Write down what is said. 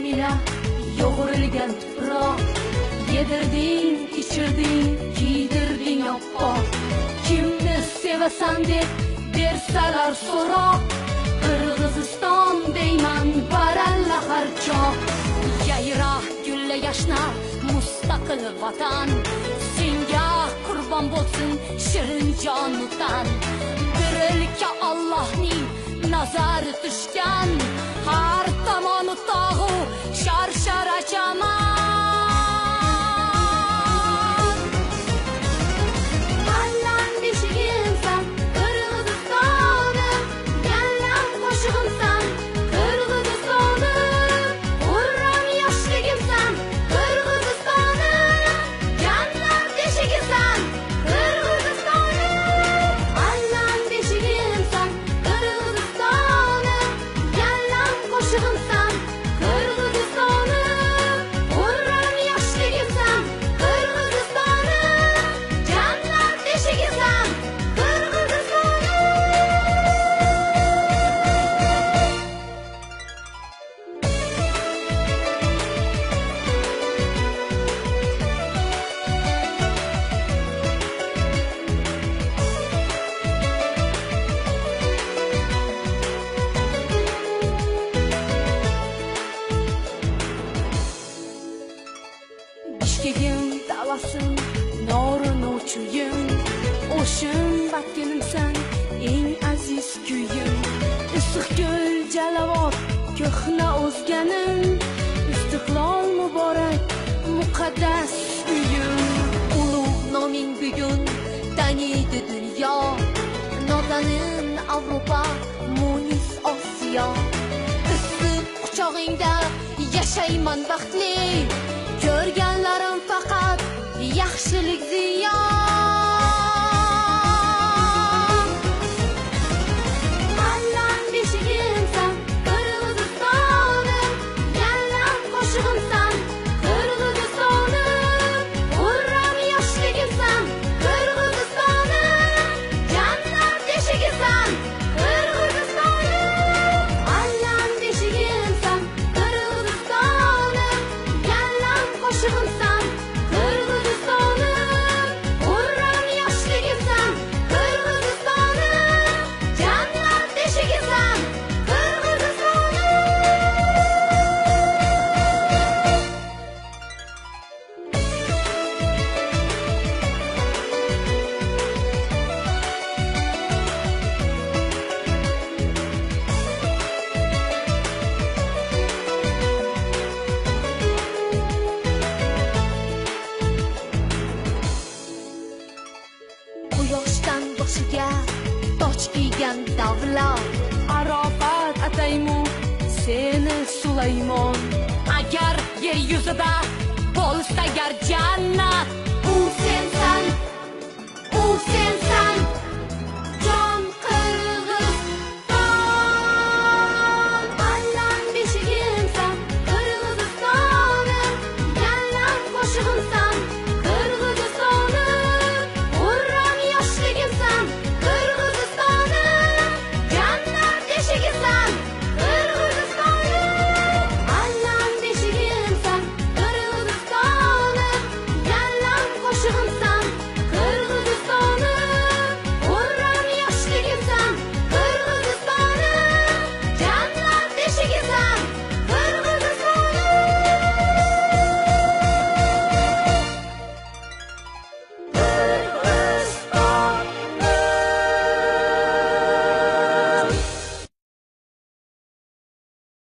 mila yoğurilgan tuproq, yedirding, ichirding, kiydirding oppoq. Kimni sevasan deb bersalar so'roq, Qirg'iziston deyman baralla har choq. Yayra gulla yashnar mustaqil vatan, senga qurbon bo'lsin shirin jonutan. Birilka Allohning nazari tushgan, har tomoni tog'u sharshara chaman. Allan beshigimsan, Qirg'iziston, yallam qo'shig'imsan, Qirg'iziston. Urram yoshligimsan, Qirg'iziston, jannat beshigimsan, Qirg'iziston. Allan beshigimsan, Qirg'iziston, yallam qo'shig'imsan, Qirg'iziston. Urram yoshligimsan, Qirg'iziston, jannat beshigimsan, Qirg'iziston. Bishkegim dalasim, norin o'chuyim, o'shim vakilimsan, eng aziz kuyim. Issiqko'l Jalavot, ko'hna o'zganim, istiqlol muborak, muqaddas uyim. Ulug' noming bugun taniydi dunyo, notanin Avropa, munis Osiyo. Issiq quchog'ingda yashayman baxtli, ko'rganlarim faqat yaxshilik ziyon. Allan beshigimsan, Qirg'iziston, yallam qo'shig'imsan, Qirg'iziston. Urram yoshligimsan, Qirg'iziston, jannat beshigimsan, Qirg'iziston. Allan beshigimsan, Qirg'iziston, yallam qo'shig'imsan, Qirg'iziston. Urram yoshligimsan, Qirg'iziston, jannat beshigimsan, Qirg'iziston. Quyoshdan boshiga toj kiygan davlat, Arofat ataymu seni Sulaymon. Agar yer yuzida bo'lsa gar jannat, u sensan, u sensan, jon Qirg'iziston. Allan beshigimsan, Qirg'iziston, yallam qo'shig'imsan, Qirg'iziston. Urram yoshligimsan, Qirg'iziston, jannat beshigimsan, Qirg'iziston. Allan beshigimsan, Qirg'iziston, yallam qo'shig'imsan, Qirg'iziston. Urram yoshligimsan, Qirg'iziston, jannat beshigimsan,